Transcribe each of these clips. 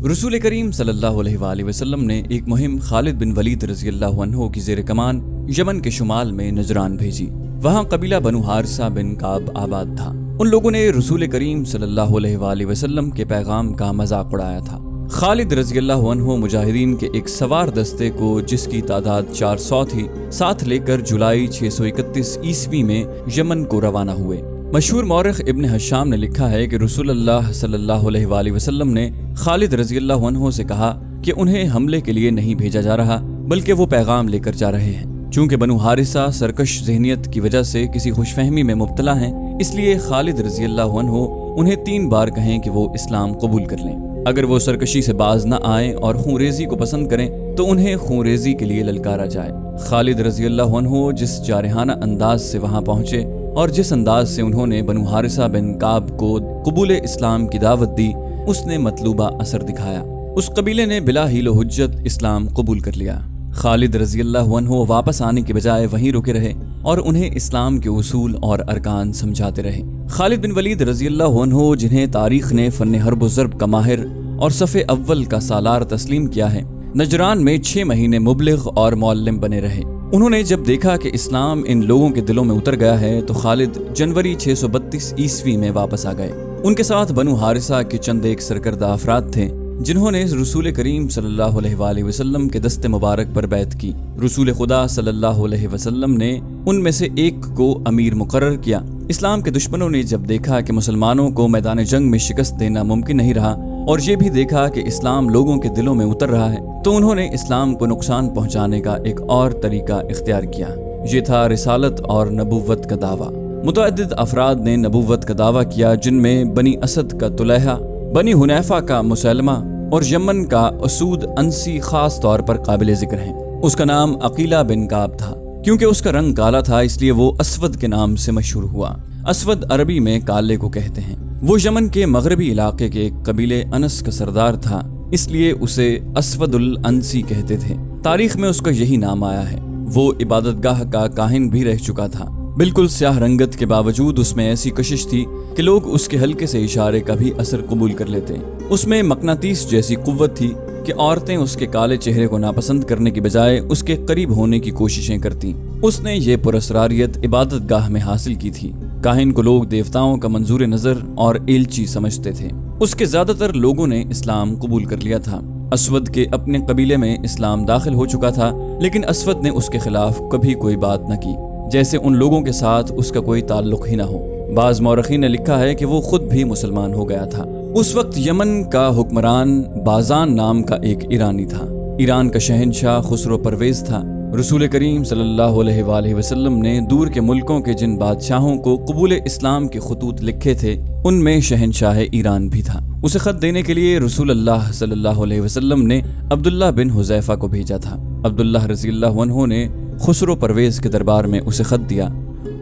रसूल करीम सल्लल्लाहु अलैहि वसल्लम ने एक मुहिम खालिद बिन वलीद रज़ी अल्लाहु अन्हु की ज़ेर कमान यमन के शुमाल में नजरान भेजी। वहाँ कबीला बनु हारिसा बिन काब आबाद था। उन लोगों ने रसूल करीम सल्लल्लाहु अलैहि वसल्लम के पैगाम का मजाक उड़ाया था। खालिद रज़ी अल्लाहु अन्हु मुजाहिदीन के एक सवार दस्ते को, जिसकी तादाद 400 थी, साथ लेकर जुलाई 631 ईस्वी में यमन को रवाना हुए। मशहूर मौरख इब्न हशाम ने लिखा है कि रसूलुल्लाह सल्लल्लाहु अलैहि वसल्लम ने खालिद रज़ी अल्लाहु अन्हु से कहा कि उन्हें हमले के लिए नहीं भेजा जा रहा, बल्कि वो पैगाम लेकर जा रहे हैं। चूंकि बनु हारिसा सरकश ज़हनियत की वजह से किसी खुशफहमी में मुब्तला हैं, इसलिए खालिद रज़ी अल्लाहु अन्हु उन्हें 3 बार कहें कि वो इस्लाम कबूल कर लें। अगर वो सरकशी से बाज न आए और खूंरेजी को पसंद करें तो उन्हें खूंरेजी के लिए ललकारा जाए। खालिद रज़ी अल्लाहु अन्हु जिस जारहाना अंदाज से वहां पहुंचे और जिस अंदाज से उन्होंने बनु हारिसा बिन काब को कबूल इस्लाम की दावत दी, उसने मतलूबा असर दिखाया। उस कबीले ने बिला हीलो हुज्जत इस्लाम कबूल कर लिया। खालिद रज़ी अल्लाहु अन्हु वापस आने के बजाय वहीं रुके रहे और उन्हें इस्लाम के उसूल और अरकान समझाते रहे। खालिद बिन वलीद रज़ी अल्लाहु अन्हु, जिन्हें तारीख ने फन्ने हर्ब व ज़र्ब का माहिर और सफ़े अव्वल का सालार तस्लीम किया है, नजरान में 6 महीने मुबलिग और मौल्लिम बने रहे। उन्होंने जब देखा कि इस्लाम इन लोगों के दिलों में उतर गया है तो खालिद जनवरी 632 ईस्वी में वापस आ गए। उनके साथ बनु हारिसा के चंद एक सरकर्दा अफराद थे, जिन्होंने रसूल करीम सल्लल्लाहु अलैहि वसल्लम के दस्ते मुबारक पर बैत की। रसूल खुदा सल्लल्लाहु अलैहि वसल्लम ने उनमें से एक को अमीर मुकर्रर किया। इस्लाम के दुश्मनों ने जब देखा कि मुसलमानों को मैदान जंग में शिकस्त देना मुमकिन नहीं रहा और ये भी देखा कि इस्लाम लोगों के दिलों में उतर रहा है, तो उन्होंने इस्लाम को नुकसान पहुंचाने का एक और तरीका इख्तियार किया। ये था रिसालत और नबुव्वत का दावा। मुतअद्दिद अफराद ने नबुव्वत का दावा किया, जिनमें बनी असद का तुलैहा, बनी हुनैफा का मुसैलमा और यमन का असूद अंसी खास तौर पर काबिल जिक्र हैं। उसका नाम अकीला बिन काब था। क्योंकि उसका रंग काला था, इसलिए वो असवद के नाम से मशहूर हुआ। असवद अरबी में काले को कहते हैं। वो यमन के मगरबी इलाके के एक कबीले अनस का सरदार था, इसलिए उसे असवदुल अंसी कहते थे। तारीख में उसका यही नाम आया है। वो इबादतगाह का काहिन भी रह चुका था। बिल्कुल स्याह रंगत के बावजूद उसमें ऐसी कशिश थी कि लोग उसके हल्के से इशारे का भी असर कबूल कर लेते। उसमें मकनातीस जैसी कुव्वत थी कि औरतें उसके काले चेहरे को नापसंद करने की बजाय उसके करीब होने की कोशिशें करती। उसने ये पुरस्रारियत इबादतगाह में हासिल की थी। काहिन को लोग देवताओं का मंजूर नजर और एलची समझते थे। उसके ज्यादातर लोगों ने इस्लाम कबूल कर लिया था। असवद के अपने कबीले में इस्लाम दाखिल हो चुका था, लेकिन असवद ने उसके खिलाफ कभी कोई बात न की, जैसे उन लोगों के साथ उसका कोई ताल्लुक ही न हो। बाज मौरखीन ने लिखा है कि वो खुद भी मुसलमान हो गया था। उस वक्त यमन का हुक्मरान बाजान नाम का एक ईरानी था। ईरान का शहनशाह खुसरो परवेज था। रसूल करीम सल्लल्लाहु अलैहि वसल्लम ने दूर के मुल्कों के जिन बादशाहों को कबूल इस्लाम के खतूत लिखे थे, उनमें शहनशाह ईरान भी था। उसे खत देने के लिए रसूलुल्लाह सल्लल्लाहु अलैहि वसल्लम ने अब्दुल्लाह बिन हुज़ैफा को भेजा था। अब्दुल्लाह रज़ी अल्लाहु अन्हु ने खुसरो परवेज के दरबार में उसे खत दिया।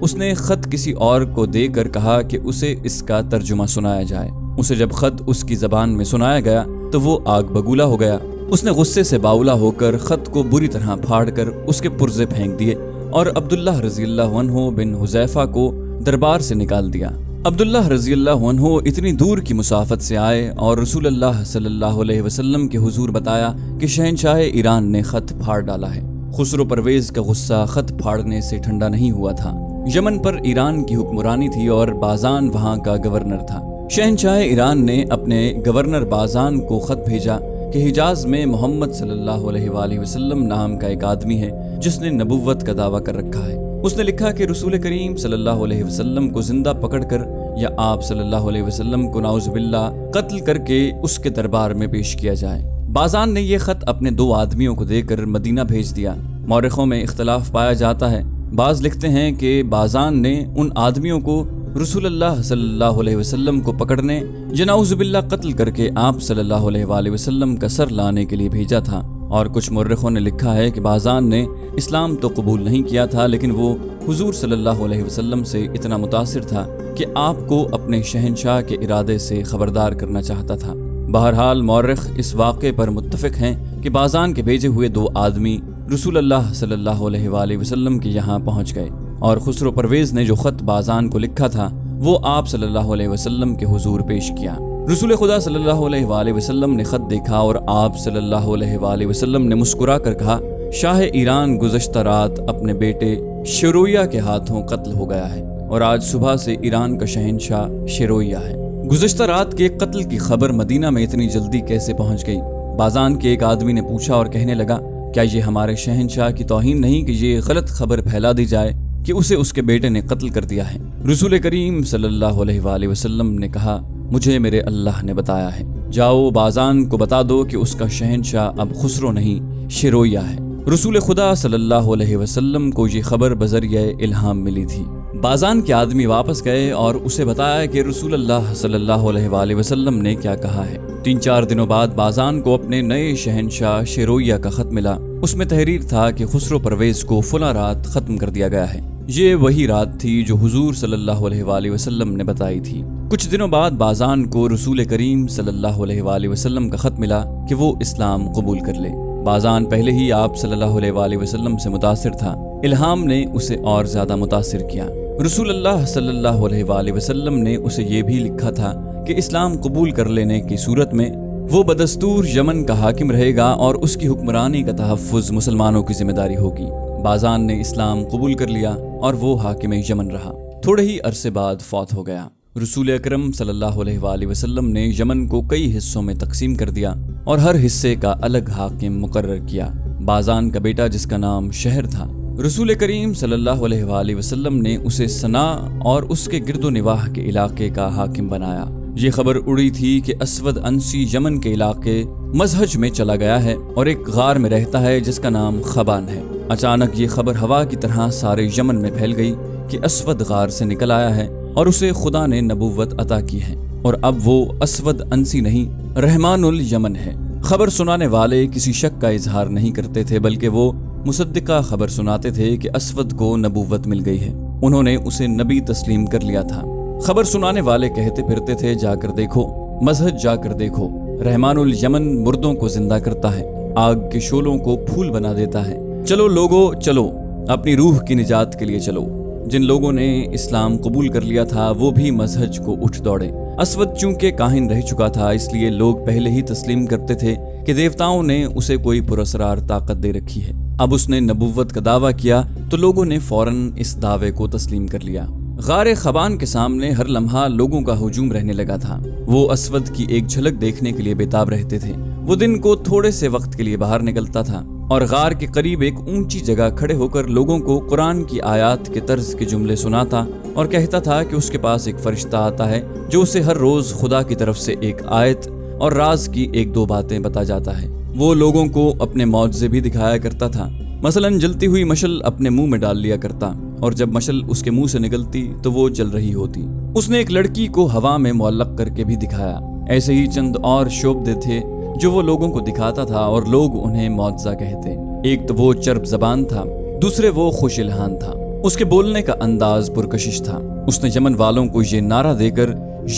उसने खत किसी और को देकर कहा कि उसे इसका तर्जुमा सुनाया जाए। उसे जब खत उसकी जबान में सुनाया गया तो वो आग बगूला हो गया। उसने गुस्से से बाउला होकर खत को बुरी तरह फाड़कर उसके पुर्जे फेंक दिए और अब्दुल्लाह रज़ी अल्लाहु अन्हु बिन हुज़ैफा को दरबार से निकाल दिया। अब्दुल्लाह रज़ी अल्लाहु अन्हु इतनी दूर की मुसाफत से आए और रसूलुल्लाह सल्लल्लाहु अलैहि वसल्लम के हुजूर बताया कि शहनशाह ईरान ने खत फाड़ डाला है। खुसरो परवेज का गुस्सा खत फाड़ने से ठंडा नहीं हुआ था। यमन पर ईरान की हुक्मरानी थी और बाजान वहाँ का गवर्नर था। शहनशाह ईरान ने अपने गवर्नर बाजान को खत भेजा कि हिजाज में मोहम्मद सल्लल्लाहु अलैहि वसल्लम नाम का एक आदमी है जिसने नबुव्वत का दावा कर रखा है। उसने लिखा कि रसूल करीम सल्लल्लाहु अलैहि वसल्लम को जिंदा पकड़कर या आप सल्लल्लाहु अलैहि वसल्लम को नाउज़ुबिल्लाह कत्ल करके उसके दरबार में पेश किया जाए। बाजान ने यह खत अपने 2 आदमियों को देकर मदीना भेज दिया। मौरखों में इख्तलाफ पाया जाता है। बाज लिखते हैं कि बाजान ने उन आदमियों को रसूलुल्लाह सल्लल्लाहु अलैहि वसल्लम को पकड़ने या नाउज़ुबिल्लाह कत्ल करके आप सल्लल्लाहु अलैहि वसल्लम का सर लाने के लिए भेजा था। और कुछ मुर्रिखों ने लिखा है कि बाजान ने इस्लाम तो कबूल नहीं किया था, लेकिन वो हुजूर सल्लल्लाहु अलैहि वसल्लम से इतना मुतासिर था कि आपको अपने शहनशाह के इरादे से खबरदार करना चाहता था। बहरहाल मौरख इस वाक़े पर मुत्तफ़िक़ हैं कि बाजान के भेजे हुए 2 आदमी रसूलुल्लाह सल्लल्लाहु अलैहि वसल्लम के यहाँ पहुँच गए और खुसरो परवेज ने जो ख़त बाजान को लिखा था वो आप सल्लल्लाहु अलैहि वसल्लम के हुजूर पेश किया। رسول خدا صلی اللہ علیہ وآلہ وسلم نے خط دیکھا اور آپ صلی اللہ علیہ وآلہ وسلم نے مسکرا کر کہا، شاہ ایران گزشتہ رات اپنے بیٹے شرویہ کے ہاتھوں قتل ہو گیا ہے اور آج صبح سے ایران کا شہنشاہ شرویہ ہے۔ گزشتہ رات کے قتل کی خبر مدینہ میں اتنی جلدی کیسے پہنچ گئی؟ بازان کے ایک آدمی نے پوچھا اور کہنے لگا، کیا یہ ہمارے شہنشاہ کی توہین نہیں کہ یہ غلط خبر پھیلا دی جائے کہ اسے اس کے بیٹے نے قتل کر دیا ہے؟ رسول کریم صلی اللہ علیہ وآلہ وسلم نے کہا، مجھے میرے اللہ نے بتایا ہے، جاؤ بازان کو بتا دو کہ اس کا شہنشاہ اب خسرو نہیں شرویہ ہے۔ رسول خدا صلی اللہ علیہ وسلم کو یہ خبر بذریعہ الہام ملی تھی۔ بازان کے آدمی واپس گئے اور اسے بتایا کہ رسول اللہ صلی اللہ علیہ وآلہ وسلم نے کیا کہا ہے۔ 3-4 دنوں بعد بازان کو اپنے نئے شہنشاہ شرویہ کا خط ملا۔ اس میں تحریر تھا کہ خسرو پرویز کو فلاں رات ختم کر دیا گیا ہے۔ یہ وہی رات تھی جو حضور صلی اللہ علیہ وآلہ وسلم نے بتائی تھی۔ کچھ دنوں بعد بازان کو رسول کریم صلی اللہ علیہ وآلہ وسلم کا خط ملا کہ وہ اسلام قبول کر لے۔ بازان پہلے ہی آپ صلی اللہ علیہ وآلہ وسلم سے متاثر تھا، الہام نے اسے اور زیادہ متاثر کیا۔ رسول اللہ صلی اللہ علیہ وآلہ وسلم نے اسے یہ بھی لکھا تھا کہ اسلام قبول کر لینے کی صورت میں وہ بدستور یمن کا حاکم رہے گا اور اس کی حکمرانی کا تحفظ مسلمانوں کی ذمہ داری ہوگی۔ بازان نے اسلام قبول کر لیا اور وہ حاکم یمن رہا۔ تھوڑے ہی عرصے بعد فوت ہو گیا۔ رسول اکرم صلی اللہ علیہ وآلہ وسلم نے یمن کو کئی حصوں میں تقسیم کر دیا اور ہر حصے کا الگ حاکم مقرر کیا۔ بازان کا بیٹا جس کا نام شہر تھا، رسول کریم صلی اللہ علیہ وآلہ وسلم نے اسے صنع اور اس کے گرد و نواح کے علاقے کا حاکم بنایا۔ یہ خبر اڑی تھی کہ اسود انسی یمن کے علاقے مزہج میں چلا گیا ہے اور ایک غار میں رہتا ہے جس کا نام خبان ہے۔ اچانک یہ خبر ہوا کی طرح سارے یمن میں پھیل گئی کہ اسود غار سے نکل آیا ہے اور اسے خدا نے نبوت عطا کی ہے اور اب وہ اسود انسی نہیں، رحمان الیمن ہے۔ خبر سنانے والے کسی شک کا اظہار نہیں کرتے تھے بلکہ وہ مصدقہ خبر سناتے تھے کہ اسود کو نبوت مل گئی ہے۔ انہوں نے اسے نبی تسلیم کر لیا تھا۔ خبر سنانے والے کہتے پھرتے تھے، جا کر دیکھو، مزہج جا کر دیکھو، رحمان الیمن مردوں کو زندہ کرتا ہے، آگ کے شعلوں کو پھول بنا دیتا ہے۔ چلو لوگو چلو، اپنی روح کی نجات کے لیے چلو۔ جن لوگوں نے اسلام قبول کر لیا تھا وہ بھی مزہج کو اٹھ دوڑے۔ اسود چونکہ کاہن رہ چکا تھا اس لیے لوگ پہلے ہی تسلیم کرتے تھے کہ دیوتاؤں نے اسے کوئی پراسرار طاقت دے رکھی ہے۔ اب اس نے نبوت کا دعویٰ کیا تو لوگوں نے فوراً اس دعوے کو تسلیم کر لیا۔ غار خبان کے سامنے ہر لمحہ لوگوں کا ہجوم رہنے لگا تھا۔ وہ اسود کی ایک جھلک دیکھنے کے لیے بےتاب رہتے تھے۔ وہ دن کو تھوڑے سے وقت کے لیے باہر نکلتا تھا اور غار کے قریب ایک اونچی جگہ کھڑے ہو کر لوگوں کو قرآن کی آیات کے طرز کے جملے سناتا اور کہتا تھا کہ اس کے پاس ایک فرشتہ آتا ہے جو اسے ہر روز خدا کی طرف سے ایک آیت اور راز کی 1-2 باتیں بتا جاتا ہے۔ وہ لوگوں کو اپنے معجزے بھی دکھایا کرتا تھا۔ مثلاً جلتی ہوئی مشل اپنے منہ میں ڈال لیا کرتا اور جب مشل اس کے منہ سے نکلتی تو وہ جل رہی ہوتی۔ اس نے ایک لڑکی کو ہوا میں معلق کر کے بھی دکھایا۔ ایسے ہی چند اور شعبدے تھے جو وہ لوگوں کو دکھاتا تھا اور لوگ انہیں معجزہ کہتے۔ ایک تو وہ چرب زبان تھا، دوسرے وہ خوش الہان تھا۔ اس کے بولنے کا انداز پرکشش تھا۔ اس نے یمن والوں کو یہ نعرہ دے کر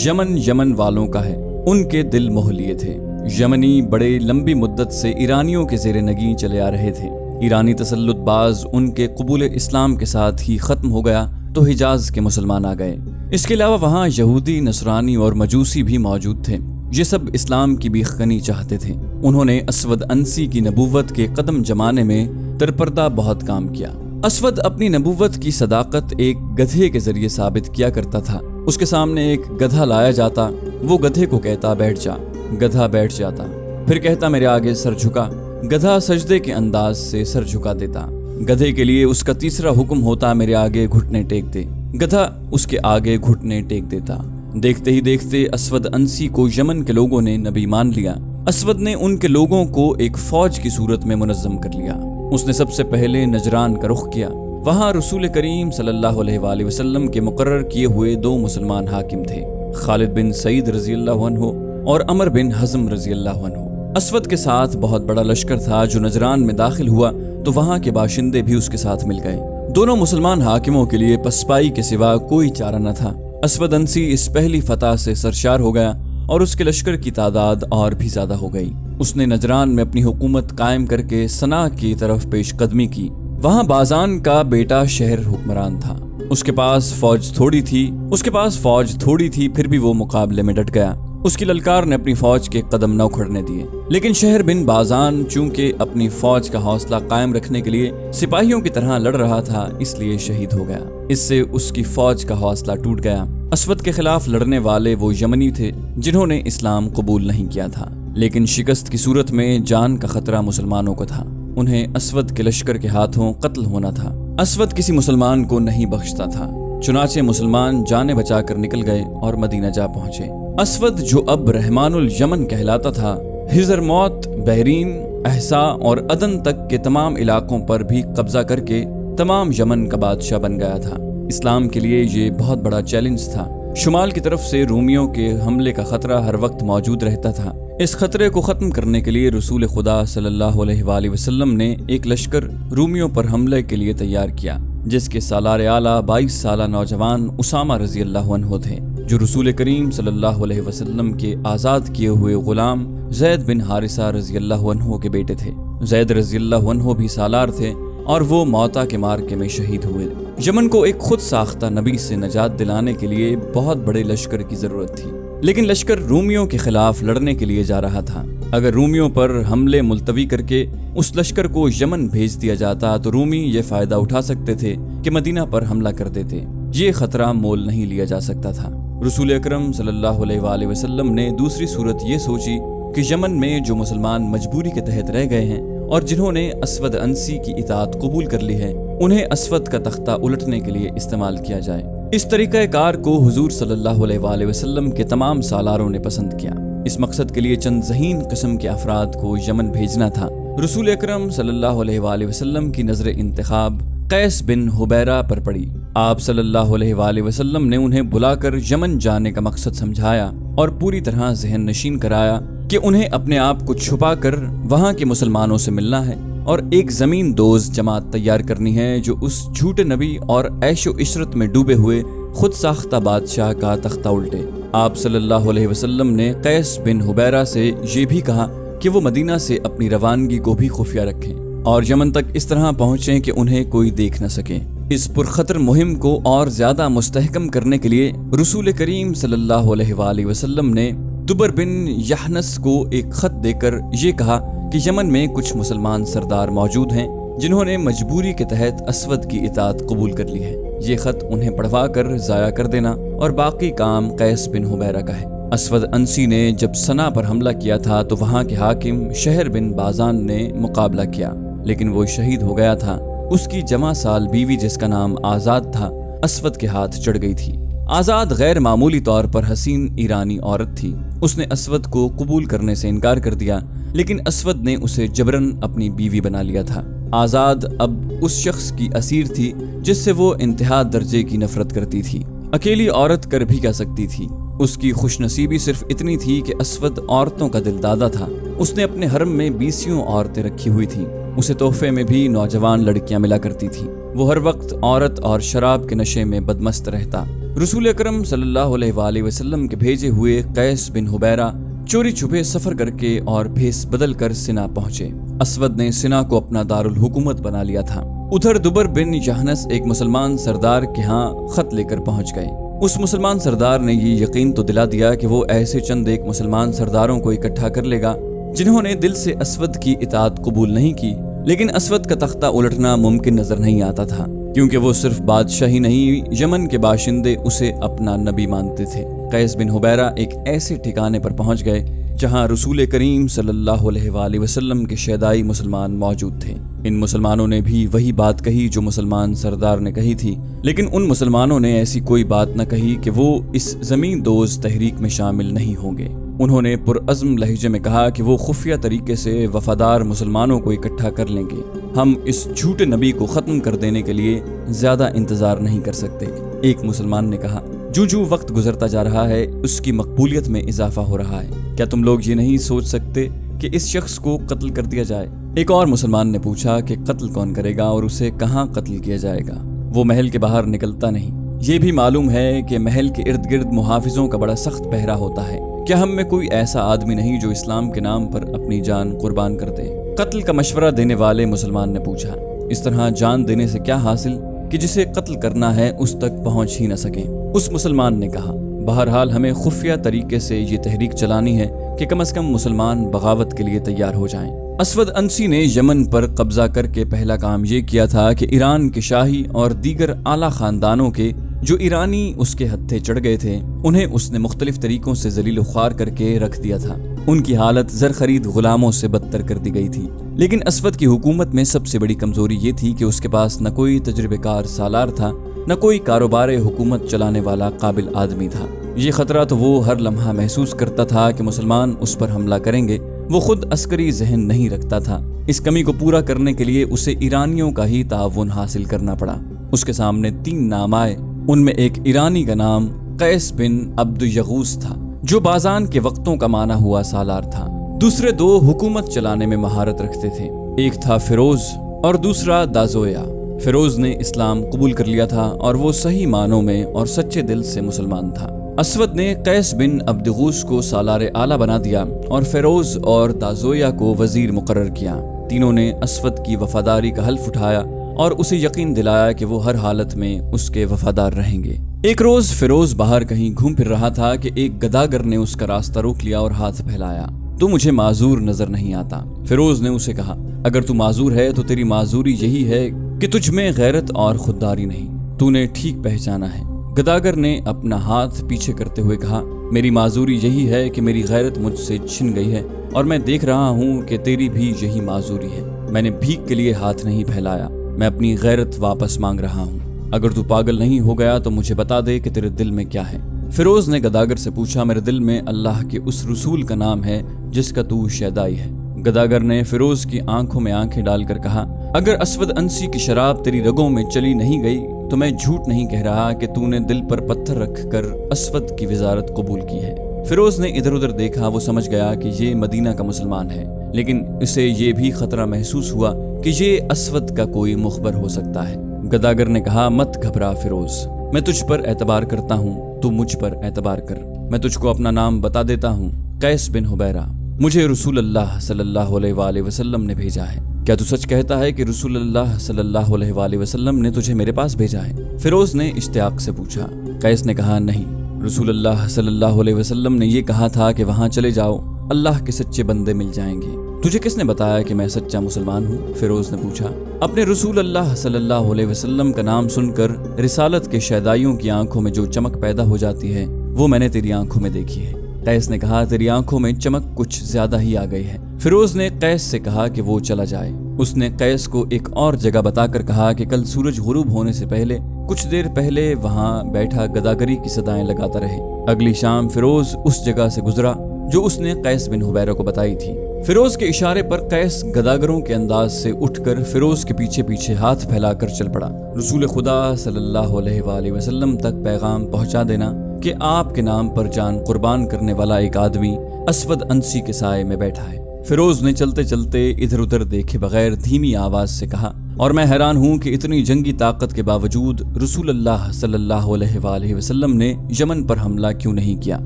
یمن والوں کا ہے، ان کے دل موہ لیے تھے۔ یمنی بڑے لمبی مدت سے ایرانیوں کے زیر نگیں چلے آ رہے تھے۔ ایرانی تسلط باز ان کے قبول اسلام کے ساتھ ہی ختم ہو گیا تو حجاز کے مسلمان آ گئے۔ اس کے علاوہ وہاں یہودی، نصرانی اور مجوسی بھی موجود تھے۔ یہ سب اسلام کی بیخ کنی چاہتے تھے۔ انہوں نے اسود انسی کی نبوت کے قدم جمانے میں درپردہ بہت کام کیا۔ اسود اپنی نبوت کی صداقت ایک گدھے کے ذریعے ثابت کیا کرتا تھا۔ اس کے سامنے ایک گدھا لایا جاتا، وہ گدھے کو کہتا بیٹھ جا، گدھا بیٹھ جاتا، پھر کہتا میرے آگے سر جھکا، گدھا سجدے کے انداز سے سر جھکا دیتا۔ گدھے کے لیے اس کا تیسرا حکم ہوتا میرے آگے گھٹنے ٹیک دے، گدھا اس کے آگے گھٹنے ٹیک دیتا۔ دیکھتے ہی دیکھتے اسود انسی کو یمن کے لوگوں نے نبی مان لیا۔ اسود نے ان کے لوگوں کو ایک فوج کی صورت میں منظم کر لیا۔ اس نے سب سے پہلے نجران کا رخ کیا۔ وہاں رسول کریم صلی اللہ علیہ وآلہ وسلم کے مقرر کیے ہوئے 2 مسلمان حاکم تھے، خالد بن سعید رضی اللہ عنہ اور عمر بن حزم رضی اللہ عنہ۔ اسود کے ساتھ بہت بڑا لشکر تھا۔ جو نجران میں داخل ہوا تو وہاں کے باشندے بھی اس کے ساتھ مل گئے۔ دونوں مسلمان حاکموں کے لیے پسپائی کے سوا کوئی چارہ نہ تھا۔ اسود انسی اس پہلی فتح سے سرشار ہو گیا اور اس کے لشکر کی تعداد اور بھی زیادہ ہو گئی۔ اس نے نجران میں اپنی حکومت قائم کر کے صنع کی طرف پیش قدمی کی۔ وہاں بازان کا بیٹا شہر حکمران تھا۔ اس کے پاس فوج تھوڑی تھی، پھر بھی وہ مقابلے میں ڈٹ گیا۔ اس کی للکار نے اپنی فوج کے قدم نہ اکھڑنے دیے، لیکن شہر بن بازان چونکہ اپنی فوج کا حوصلہ قائم رکھنے کے لیے سپاہیوں کی طرح لڑ رہا تھا، اس لیے شہید ہو گیا۔ اس سے اس کی فوج کا حوصلہ ٹوٹ گیا۔ اسود کے خلاف لڑنے والے وہ یمنی تھے جنہوں نے اسلام قبول نہیں کیا تھا، لیکن شکست کی صورت میں جان کا خطرہ مسلمانوں کو تھا۔ انہیں اسود کے لشکر کے ہاتھوں قتل ہونا تھا۔ اسود کسی مسلمان کو نہیں بخشتا تھا، چنانچہ مسلمان جانیں بچا کر نکل گئے اور مدینہ جا پہنچے۔ اسود جو اب رحمان الیمن کہلاتا تھا، حضرموت، بحرین، احسا اور عدن تک کے تمام علاقوں پر بھی قبضہ کر کے تمام یمن کا بادشاہ بن گیا تھا۔ اسلام کے لیے یہ بہت بڑا چیلنج تھا۔ شمال کی طرف سے رومیوں کے حملے کا خطرہ ہر وقت موجود رہتا تھا۔ اس خطرے کو ختم کرنے کے لیے رسول خدا صلی اللہ علیہ وآلہ وسلم نے ایک لشکر رومیوں پر حملے کے لیے تیار کیا، جس کے سالار اعلیٰ 22 سالہ نوجوان اسامہ رضی اللہ عنہ تھے، جو رسول کریم صلی اللہ علیہ وسلم کے آزاد کیے ہوئے غلام زید بن حارثہ رضی اللہ عنہ کے بیٹے تھے۔ زید رضی اللہ عنہ بھی سالار تھے اور وہ موتا کے مارکے میں شہید ہوئے۔ یمن کو ایک خود ساختہ نبی سے نجات دلانے کے لیے بہت بڑے لشکر کی ضرورت تھی، لیکن لشکر رومیوں کے خلاف لڑنے کے لیے جا رہا تھا۔ اگر رومیوں پر حملے ملتوی کر کے اس لشکر کو یمن بھیج دیا جاتا تو رومی یہ فائدہ اٹھا سکتے تھے کہ مدینہ پر حملہ کر دیتے۔ یہ خطرہ مول نہیں لیا جا سکتا تھا۔ رسول اکرم صلی اللہ علیہ وآلہ وسلم نے دوسری صورت یہ سوچی کہ یمن میں جو مسلمان مجبوری کے تحت رہ گئے ہیں اور جنہوں نے اسود انسی کی اطاعت قبول کر لی ہے، انہیں اسود کا تختہ الٹنے کے لیے استعمال کیا جائے۔ اس طریقہ کار کو حضور صلی اللہ علیہ وآلہ وسلم کے تمام سالاروں نے پسند کیا۔ اس مقصد کے لیے چند ذہین قسم کے افراد کو یمن بھیجنا تھا۔ رسول اکرم صلی اللہ علیہ وآلہ وسلم کی نظر انتخاب قیس بن حبیرہ پر پڑی۔ آپ صلی اللہ علیہ وآلہ وسلم نے انہیں بلا کر یمن جانے کا مقصد سمجھایا اور پوری طرح ذہن نشین کرایا کہ انہیں اپنے آپ کو چھپا کر وہاں کے مسلمانوں سے ملنا ہے اور ایک زمین دوز جماعت تیار کرنی ہے جو اس جھوٹے نبی اور عیش و عشرت میں ڈوبے ہوئے خود ساختہ بادشاہ کا تختہ الٹے۔ آپ صلی اللہ علیہ وسلم نے قیس بن حبیرہ سے یہ بھی کہا کہ وہ مدینہ سے اپنی روانگی کو بھی خفیہ رکھیں اور یمن تک اس طرح پہنچیں کہ انہیں کوئی دیکھ نہ سکے۔ اس پرخطر مہم کو اور زیادہ مستحکم کرنے کے لیے رسول کریم صلی اللہ علیہ وآلہ وسلم نے دبر بن یحنس کو ایک خط دے کر یہ کہا کہ یمن میں کچھ مسلمان سردار موجود ہیں جنہوں نے مجبوری کے تحت اسود کی اطاعت قبول کر لی ہے۔ یہ خط انہیں پڑھوا کر ضائع کر دینا اور باقی کام قیس بن حبیرہ کا ہے۔ اسود انسی نے جب سنا پر حملہ کیا تھا تو وہاں کے حاکم شہر بن بازان نے مقابلہ کیا، لیکن وہ شہید ہو گیا تھا۔ اس کی جمع سال بیوی جس کا نام آزاد تھا، اسود کے ہاتھ چڑھ گئی تھی۔ آزاد غیر معمولی طور پر حسین ایرانی عورت تھی۔ اس نے اسود کو قبول کرنے سے انکار کر دیا، لیکن اسود نے اسے جبرن اپنی بیوی بنا لیا تھا۔ آزاد اب اس شخص کی اسیر تھی جس سے وہ انتہا درجے کی نفرت کرتی تھی۔ اکیلی عورت کر بھی کیا سکتی تھی؟ اس کی خوش نصیبی صرف اتنی تھی کہ اسود عورتوں کا دل دادا تھا۔ اس نے اپنے حرم میں 20 عورتیں رکھی ہوئی تھیں۔ اسے تحفے میں بھی نوجوان لڑکیاں ملا کرتی تھیں۔ وہ ہر وقت عورت اور شراب کے نشے میں بدمست رہتا۔ رسول اکرم صلی اللہ علیہ وآلہ وسلم کے بھیجے ہوئے قیس بن حبیرہ چوری چھپے سفر کر کے اور بھیس بدل کر سنا پہنچے۔ اسود نے سنا کو اپنا دارالحکومت بنا لیا تھا۔ ادھر دبر بن یحنس ایک مسلمان سردار کے ہاں خط لے کر پہنچ گئے۔ اس مسلمان سردار نے یہ یقین تو دلا دیا کہ وہ ایسے چند ایک مسلمان سرداروں کو اکٹھا کر لے گا جنہوں نے دل سے اسود کی اطاعت قبول نہیں کی، لیکن اسود کا تختہ الٹنا ممکن نظر نہیں آتا تھا، کیونکہ وہ صرف بادشاہ ہی نہیں، یمن کے باشندے اسے اپنا نبی مانتے تھے۔ قیس بن حبیرہ ایک ایسے ٹھکانے پر پہنچ گئے جہاں رسول کریم صلی اللہ علیہ وآلہ وسلم کے شیدائی مسلمان موجود تھے۔ ان مسلمانوں نے بھی وہی بات کہی جو مسلمان سردار نے کہی تھی، لیکن ان مسلمانوں نے ایسی کوئی بات نہ کہی کہ وہ اس زمین دوز تحریک میں شامل نہیں ہوں گے۔ انہوں نے پرعزم لہجے میں کہا کہ وہ خفیہ طریقے سے وفادار مسلمانوں کو اکٹھا کر لیں گے۔ ہم اس جھوٹے نبی کو ختم کر دینے کے لیے زیادہ انتظار نہیں کر سکتے۔ ایک مسلمان نے کہا، جو وقت گزرتا جا رہا ہے اس کی مقبولیت میں اضافہ ہو رہا ہے۔ کیا تم لوگ یہ نہیں سوچ سکتے کہ اس شخص کو قتل کر دیا جائے؟ ایک اور مسلمان نے پوچھا کہ قتل کون کرے گا اور اسے کہاں قتل کیا جائے گا؟ وہ محل کے باہر نکلتا نہیں۔ یہ بھی معلوم ہے کہ محل کے ارد گرد محافظوں کا بڑا سخت پہرا ہوتا ہے۔ کیا ہم میں کوئی ایسا آدمی نہیں جو اسلام کے نام پر اپنی جان قربان کر دے؟ قتل کا مشورہ دینے والے مسلمان نے پوچھا، اس طرح جان دینے سے کیا حاصل کہ جسے قتل کرنا ہے اس تک پہنچ ہی نہ سکے؟ اس مسلمان نے کہا، बहरहाल हमें खुफिया तरीके से ये तहरीक चलानी है कि कम से कम मुसलमान बगावत के लिए तैयार हो जाएं। असवद अंसी ने यमन पर कब्जा करके पहला काम ये किया था कि ईरान के शाही और दीगर आला खानदानों के जो ईरानी उसके हत्थे चढ़ गए थे उन्हें उसने मुख्तलिफ तरीकों से जलील ख्वार करके रख दिया था। उनकी हालत जर खरीद गुलामों से बदतर कर दी गई थी। लेकिन असवद की हुकूमत में सबसे बड़ी कमजोरी ये थी कि उसके पास न कोई तजुर्बेकार सालार था, न कोई कारोबार हुकूमत चलाने वाला काबिल आदमी था। ये खतरा तो वो हर लम्हा महसूस करता था कि मुसलमान उस पर हमला करेंगे। वो खुद अस्करी जहन नहीं रखता था। इस कमी को पूरा करने के लिए उसे ईरानियों का ही ताउन हासिल करना पड़ा। उसके सामने 3 नाम आए। उनमें एक ईरानी का नाम कैस बिन अब्दुयगूस था, जो बाजान के वक्तों का माना हुआ सालार था। दूसरे 2 हुकूमत चलाने में महारत रखते थे। एक था फिरोज और दूसरा दाजोया। फिरोज ने इस्लाम कबूल कर लिया था और वो सही मानों में और सच्चे दिल से मुसलमान था। असवद ने कैस बिन अब्दुगूस को सालार आला बना दिया और फिरोज और दाजोया को वजीर मुकर्रर किया। तीनों ने असवद की वफादारी का हल्फ उठाया और उसे यकीन दिलाया कि वो हर हालत में उसके वफादार रहेंगे। एक रोज फिरोज बाहर कहीं घूम फिर रहा था कि एक गदागर ने उसका रास्ता रोक लिया और हाथ फैलाया। तू मुझे माजूर नजर नहीं आता। फिरोज ने उसे कहा, अगर तू माजूर है तो तेरी माजूरी यही है कि तुझ में गैरत और खुददारी नहीं। तूने ठीक पहचाना है। गदागर ने अपना हाथ पीछे करते हुए कहा, मेरी माजूरी यही है कि मेरी गैरत मुझसे छिन गई है और मैं देख रहा हूँ कि तेरी भी यही माजूरी है। मैंने भीख के लिए हाथ नहीं फैलाया, मैं अपनी गैरत वापस मांग रहा हूँ। अगर तू पागल नहीं हो गया तो मुझे बता दे कि तेरे दिल में क्या है। फिरोज ने गदागर से पूछा, मेरे दिल में अल्लाह के उस रसूल का नाम है जिसका तू शैदाई है। गदागर ने फिरोज की आंखों में आंखें डालकर कहा, अगर असवद अंसी की शराब तेरी रगों में चली नहीं गई तो मैं झूठ नहीं कह रहा कि तूने दिल पर पत्थर रखकर असवद की वजारत कबूल की है। फिरोज ने इधर उधर देखा। वो समझ गया कि ये मदीना का मुसलमान है, लेकिन इसे ये भी खतरा महसूस हुआ कि ये असवद का कोई मुखबर हो सकता है। गदागर ने कहा, मत घबरा फिरोज, मैं तुझ पर एतबार करता हूँ, तू मुझ पर एतबार कर। मैं तुझको अपना नाम बता देता हूँ, कैस बिन हुबैरा। मुझे रसूल अल्लाह सल्लल्लाहु अलैहि वसल्लम ने भेजा है। क्या तू सच कहता है कि रसूल अल्लाह सल्लल्लाहु अलैहि वसल्लम ने तुझे मेरे पास भेजा है? फिरोज ने इश्तियाक से पूछा। कैस ने कहा, नहीं, रसूल अल्लाह सल्लल्लाहु अलैहि वसल्लम ने ये कहा था कि वहाँ चले जाओ, अल्लाह के सच्चे बंदे मिल जाएंगे। तुझे किसने बताया कि मैं सच्चा मुसलमान हूँ? फिरोज ने पूछा। अपने रसूल अल्लाह सल्लल्लाहु अलैहि वसल्लम का नाम सुनकर रिसालत के शैदाइयों की आंखों में जो चमक पैदा हो जाती है वो मैंने तेरी आंखों में देखी है। कैस ने कहा, तेरी आंखों में चमक कुछ ज्यादा ही आ गई है। फिरोज ने कैस से कहा कि वो चला जाए। उसने कैस को एक और जगह बताकर कहा कि कल सूरज गुरूब होने से पहले कुछ देर पहले वहाँ बैठा गदागरी की सदाएं लगाता रहे। अगली शाम फिरोज उस जगह से गुजरा जो उसने कैस बिन हुबैरा को बताई थी। फिरोज के इशारे पर कैस गदागरों के अंदाज से उठकर फिरोज के पीछे पीछे हाथ फैलाकर चल पड़ा। रसूल खुदा सल्लल्लाहु अलैहि वसल्लम तक पैगाम पहुंचा देना कि आपके नाम पर जान कुर्बान करने वाला एक आदमी असवद अंसी के साए में बैठा है। फिरोज ने चलते चलते इधर उधर देखे बगैर धीमी आवाज से कहा, और मैं हैरान हूँ कि इतनी जंगी ताकत के बावजूद रसूल अल्लाह सल्लल्लाहु अलैहि वसल्लम ने यमन पर हमला क्यों नहीं किया?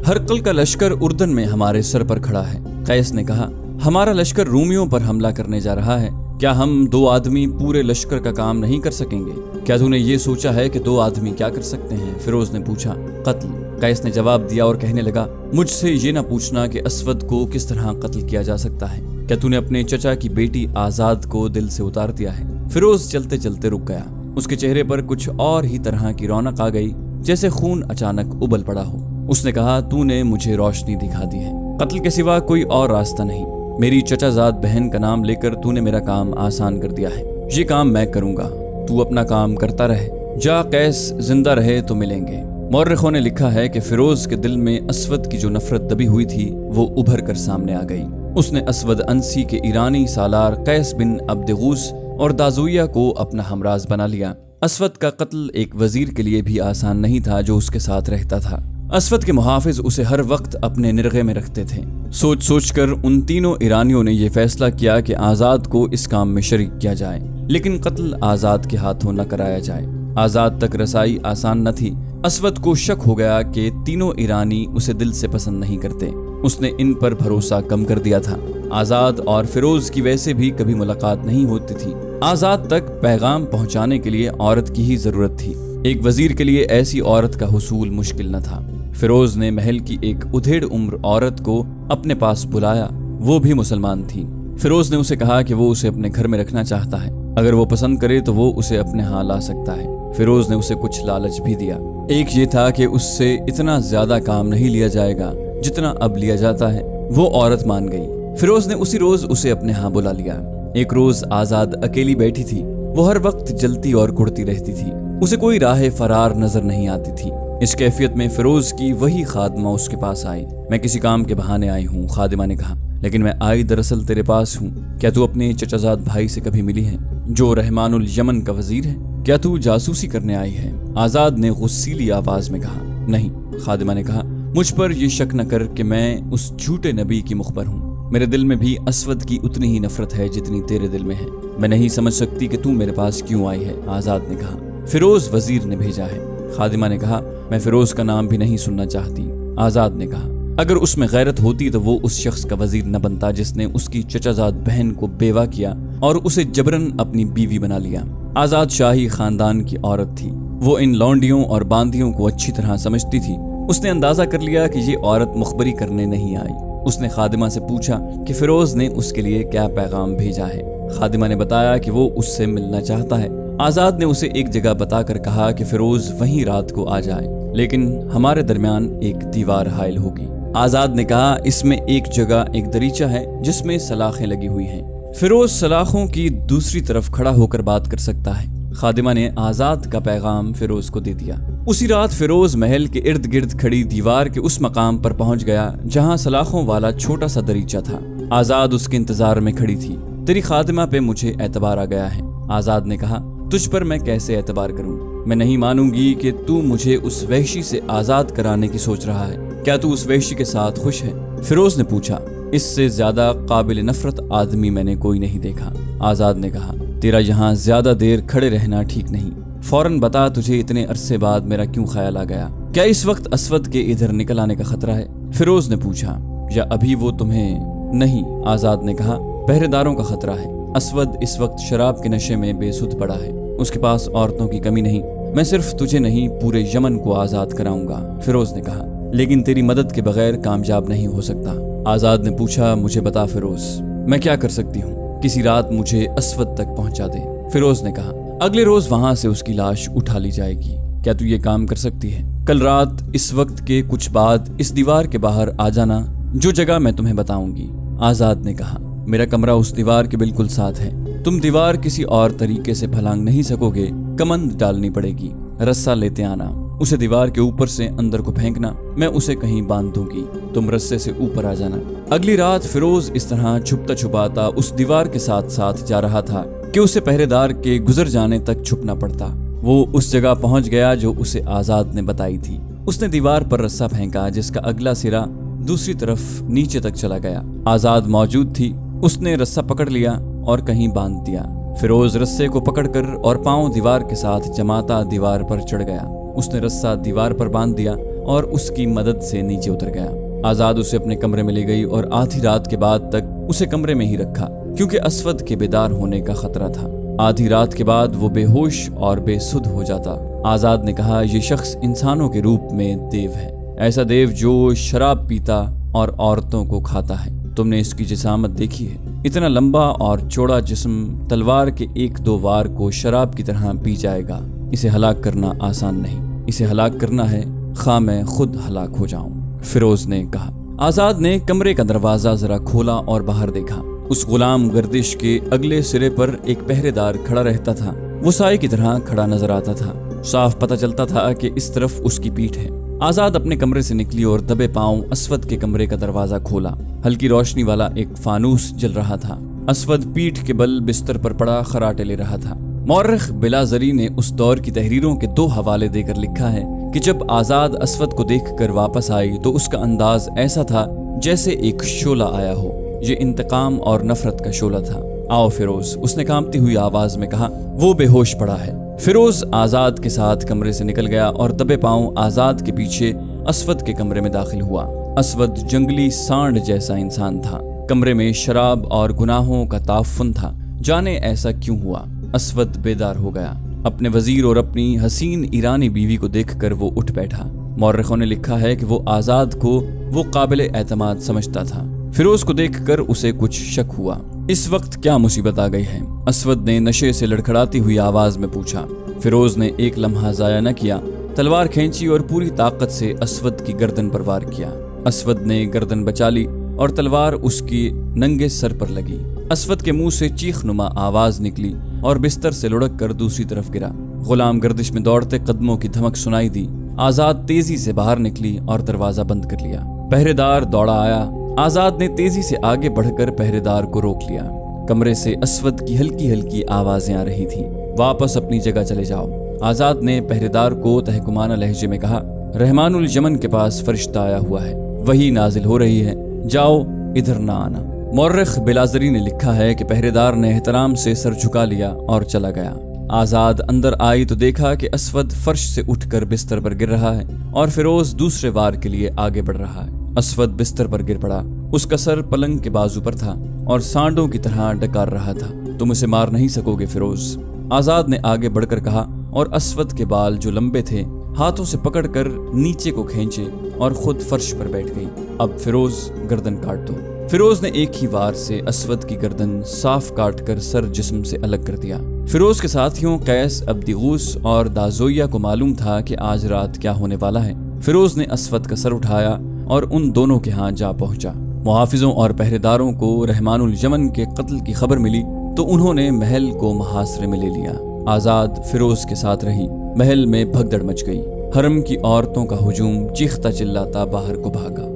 हरकल का लश्कर उर्दन में हमारे सर पर खड़ा है। कैस ने कहा, हमारा लश्कर रूमियों पर हमला करने जा रहा है। क्या हम 2 आदमी पूरे लश्कर का काम नहीं कर सकेंगे? क्या तूने ये सोचा है कि 2 आदमी क्या कर सकते हैं? फिरोज ने पूछा। कत्ल, कैस ने जवाब दिया और कहने लगा, मुझसे ये ना पूछना कि असवद को किस तरह कत्ल किया जा सकता है। क्या तूने अपने चचा की बेटी आजाद को दिल से उतार दिया है? फिरोज चलते चलते रुक गया। उसके चेहरे पर कुछ और ही तरह की रौनक आ गई, जैसे खून अचानक उबल पड़ा हो। उसने कहा, तूने मुझे रोशनी दिखा दी है। कत्ल के सिवा कोई और रास्ता नहीं। मेरी चचाजाद बहन का नाम लेकर तूने मेरा काम आसान कर दिया है। ये काम मैं करूंगा, तू अपना काम करता रहे। जा, कैस जिंदा रहे तो मिलेंगे। मौर्रिखों ने लिखा है कि फिरोज के दिल में असवद की जो नफरत दबी हुई थी वो उभर कर सामने आ गई। उसने असवद अंसी के ईरानी सालार कैस बिन अब्दुगूस और दाजुया को अपना हमराज बना लिया। असवद का कत्ल एक वजीर के लिए भी आसान नहीं था जो उसके साथ रहता था। असवद के मुहाफिज उसे हर वक्त अपने निरगे में रखते थे। सोच सोच कर उन तीनों ईरानियों ने यह फैसला किया कि आजाद को इस काम में शरीक किया जाए, लेकिन कत्ल आजाद के हाथों न कराया जाए। आजाद तक रसाई आसान न थी। असवद को शक हो गया कि तीनों ईरानी उसे दिल से पसंद नहीं करते। उसने इन पर भरोसा कम कर दिया था। आजाद और फिरोज की वैसे भी कभी मुलाकात नहीं होती थी। आजाद तक पैगाम पहुंचाने के लिए औरत की ही जरूरत थी। एक वजीर के लिए ऐसी औरत का हुसूल मुश्किल न था। फिरोज ने महल की एक उधेड़ उम्र औरत को अपने पास बुलाया, वो भी मुसलमान थी। फिरोज ने उसे कहा कि वो उसे अपने घर में रखना चाहता है, अगर वो पसंद करे तो वो उसे अपने यहाँ ला सकता है। फिरोज ने उसे कुछ लालच भी दिया। एक ये था कि उससे इतना ज्यादा काम नहीं लिया जाएगा जितना अब लिया जाता है। वो औरत मान गई। फिरोज ने उसी रोज उसे अपने यहाँ बुला लिया। एक रोज आजाद अकेली बैठी थी। वो हर वक्त जलती और कुड़ती रहती थी। उसे कोई राह फरार नजर नहीं आती थी। इस कैफियत में फिरोज की वही खादिमा उसके पास आई। मैं किसी काम के बहाने आई हूँ, खादिमा ने कहा, लेकिन मैं आई दरअसल तेरे पास हूँ। क्या तू अपने चचाजाद भाई से कभी मिली है जो रहमानुल यमन का वजीर है? क्या तू जासूसी करने आई है? आजाद ने गुस्सीली आवाज में कहा। नहीं, खादिमा ने कहा, मुझ पर यह शक न कर कि मैं उस झूठे नबी की मुखबर हूँ। मेरे दिल में भी असवद की उतनी ही नफरत है जितनी तेरे दिल में है। मैं नहीं समझ सकती कि तू मेरे पास क्यों आई है। आजाद ने कहा, फिरोज वजीर ने भेजा है। खादिमा ने कहा, मैं फिरोज का नाम भी नहीं सुनना चाहती। आजाद ने कहा, अगर उसमें गैरत होती तो वो उस शख्स का वजीर न बनता जिसने उसकी चचाजाद बहन को बेवा किया और उसे जबरन अपनी बीवी बना लिया। आजाद शाही खानदान की औरत थी। वो इन लौंडियों और बांदियों को अच्छी तरह समझती थी। उसने अंदाजा कर लिया कि ये औरत मुखबरी करने नहीं आई। उसने खादिमा से पूछा कि फिरोज ने उसके लिए क्या पैगाम भेजा है। खादिमा ने बताया कि वो उससे मिलना चाहता है। आजाद ने उसे एक जगह बताकर कहा कि फिरोज वहीं रात को आ जाए, लेकिन हमारे दरमियान एक दीवार हाइल होगी। आजाद ने कहा, इसमें एक जगह एक दरीचा है जिसमें सलाखें लगी हुई हैं। फिरोज सलाखों की दूसरी तरफ खड़ा होकर बात कर सकता है। खादिमा ने आजाद का पैगाम फिरोज को दे दिया। उसी रात फिरोज महल के इर्द गिर्द खड़ी दीवार के उस मकाम पर पहुंच गया जहां सलाखों वाला छोटा सा दरीचा था। आजाद उसके इंतजार में खड़ी थी। तेरी खादिमा पे मुझे एतबार आ गया है। आजाद ने कहा, तुझ पर मैं कैसे एतबार करूं? मैं नहीं मानूंगी कि तू मुझे उस वहशी से आजाद कराने की सोच रहा है। क्या तू उस वहशी के साथ खुश है? फिरोज ने पूछा। इससे ज्यादा काबिल नफरत आदमी मैंने कोई नहीं देखा। आजाद ने कहा, तेरा यहाँ ज्यादा देर खड़े रहना ठीक नहीं। फौरन बता, तुझे इतने अरसे बाद मेरा क्यों ख्याल आ गया? क्या इस वक्त असवद के इधर निकल आने का खतरा है? फिरोज ने पूछा। या अभी वो तुम्हें? नहीं, आजाद ने कहा, पहरेदारों का खतरा है। असवद इस वक्त शराब के नशे में बेसुध पड़ा है। उसके पास औरतों की कमी नहीं। मैं सिर्फ तुझे नहीं, पूरे यमन को आजाद कराऊंगा। फिरोज ने कहा, लेकिन तेरी मदद के बगैर कामयाब नहीं हो सकता। आजाद ने पूछा, मुझे बता फिरोज, मैं क्या कर सकती हूँ? किसी रात मुझे असवद तक पहुंचा दे। फिरोज ने कहा, अगले रोज वहां से उसकी लाश उठा ली जाएगी। क्या तू ये काम कर सकती है? कल रात इस वक्त के कुछ बाद इस दीवार के बाहर आ जाना, जो जगह मैं तुम्हें बताऊंगी। आजाद ने कहा, मेरा कमरा उस दीवार के बिल्कुल साथ है। तुम दीवार किसी और तरीके से फलांग नहीं सकोगे। कमंद डालनी पड़ेगी। रस्सा लेते आना, उसे दीवार के ऊपर से अंदर को फेंकना। मैं उसे कहीं बांध दूंगी, तुम रस्से से ऊपर आ जाना। अगली रात फिरोज इस तरह छुपता छुपाता उस दीवार के साथ साथ जा रहा था कि उसे पहरेदार के गुजर जाने तक छुपना पड़ता। वो उस जगह पहुंच गया जो उसे आजाद ने बताई थी। उसने दीवार पर रस्सा फेंका जिसका अगला सिरा दूसरी तरफ नीचे तक चला गया। आजाद मौजूद थी। उसने रस्सा पकड़ लिया और कहीं बांध दिया। फिरोज रस्से को पकड़कर और पांव दीवार के साथ जमाता दीवार पर चढ़ गया। उसने रस्सा दीवार पर बांध दिया और उसकी मदद से नीचे उतर गया। आजाद उसे अपने कमरे में ले गई और आधी रात के बाद तक उसे कमरे में ही रखा, क्योंकि असवद के बेदार होने का खतरा था। आधी रात के बाद वो बेहोश और बेसुध हो जाता। आजाद ने कहा, ये शख्स इंसानों के रूप में देव है, ऐसा देव जो शराब पीता और औरतों को खाता है। तुमने इसकी जिसामत देखी है? इतना लंबा और चौड़ा जिस्म तलवार के एक दो वार को शराब की तरह पी जाएगा। इसे हलाक करना आसान नहीं। इसे हलाक करना है, खा मैं खुद हलाक हो जाऊं। फिरोज ने कहा। आजाद ने कमरे का दरवाजा जरा खोला और बाहर देखा। उस गुलाम गर्दिश के अगले सिरे पर एक पहरेदार खड़ा रहता था। वो साए की तरह खड़ा नजर आता था। साफ पता चलता था कि इस तरफ उसकी पीठ है। आजाद अपने कमरे से निकली और दबे पांव असवद के कमरे का दरवाजा खोला। हल्की रोशनी वाला एक फानूस जल रहा था। असवद पीठ के बल बिस्तर पर पड़ा खराटे ले रहा था। मौर्रिख बिलाजरी ने उस दौर की तहरीरों के 2 हवाले देकर लिखा है कि जब आजाद असवद को देखकर वापस आई तो उसका अंदाज ऐसा था जैसे एक शोला आया हो। ये इंतकाम और नफरत का शोला था। आओ फिरोज, उसने कांपती हुई आवाज में कहा। वो बेहोश पड़ा है। फिरोज आजाद के साथ कमरे से निकल गया और दबे पांव आजाद के पीछे असवद के कमरे में दाखिल हुआ। असवद जंगली सांड जैसा इंसान था। कमरे में शराब और गुनाहों का ताफुन था। जाने ऐसा क्यों हुआ। असवद बेदार हो गया। अपने वजीर और अपनी हसीन ईरानी बीवी को देखकर वो उठ बैठा। मौर्रिखों ने लिखा है कि वो आज़ाद को वो काबिल एतमाद समझता था। फिरोज को देखकर उसे कुछ शक हुआ। इस वक्त क्या मुसीबत आ गई है? असवद ने नशे से लड़खड़ाती हुई आवाज में पूछा। फिरोज ने एक लम्हा जाया न किया, तलवार खींची और पूरी ताकत से असवद की गर्दन पर वार किया। असवद ने गर्दन बचा ली और तलवार उसकी नंगे सर पर लगी। असवद के मुंह से चीखनुमा आवाज निकली और बिस्तर से लुढ़क कर दूसरी तरफ गिरा। गुलाम गर्दिश में दौड़ते कदमों की धमक सुनाई दी। आजाद तेजी से बाहर निकली और दरवाजा बंद कर लिया। पहरेदार दौड़ा आया। आजाद ने तेजी से आगे बढ़कर पहरेदार को रोक लिया। कमरे से असवद की हल्की हल्की आवाजें आ रही थीं। वापस अपनी जगह चले जाओ। आजाद ने पहरेदार को तहकुमाना लहजे में कहा, रहमानुल यमन के पास फरिश्ता आया हुआ है, वही नाजिल हो रही है, जाओ इधर ना आना। मौर्रिख बिलाजरी ने लिखा है कि पहरेदार ने एहतराम से सर झुका लिया और चला गया। आजाद अंदर आई तो देखा कि असवद फर्श से उठकर बिस्तर पर गिर रहा है और फिरोज दूसरे वार के लिए आगे बढ़ रहा है। असवद बिस्तर पर गिर पड़ा। उसका सर पलंग के बाजू पर था और सांडों की तरह डकार रहा था। तुम उसे मार नहीं सकोगे फिरोज, आजाद ने आगे बढ़कर कहा और असवद के बाल जो लंबे थे हाथों से पकड़कर नीचे को खींचे और खुद फर्श पर बैठ गई। अब फिरोज गर्दन काट दो। फिरोज ने एक ही वार से असवद की गर्दन साफ काट कर सर जिस्म से अलग कर दिया। फिरोज के साथियों कैस, अब्दिगूस और दाजोया को मालूम था कि आज रात क्या होने वाला है। फिरोज ने असवद का सर उठाया और उन दोनों के यहाँ जा पहुंचा। मुहाफिजों और पहरेदारों को रहमानुल यमन के कत्ल की खबर मिली तो उन्होंने महल को मुहासरे में ले लिया। आजाद फिरोज के साथ रही। महल में भगदड़ मच गई। हरम की औरतों का हुजूम चीखता चिल्लाता बाहर को भागा।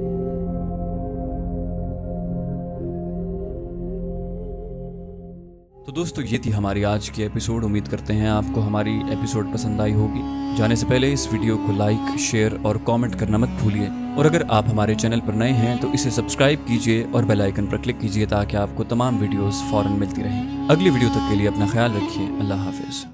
तो दोस्तों ये थी हमारी आज की एपिसोड। उम्मीद करते हैं आपको हमारी एपिसोड पसंद आई होगी। जाने से पहले इस वीडियो को लाइक, शेयर और कमेंट करना मत भूलिए। और अगर आप हमारे चैनल पर नए हैं तो इसे सब्सक्राइब कीजिए और बेल आइकन पर क्लिक कीजिए ताकि आपको तमाम वीडियोस फौरन मिलती रहें। अगली वीडियो तक के लिए अपना ख्याल रखिए। अल्लाह हाफिज।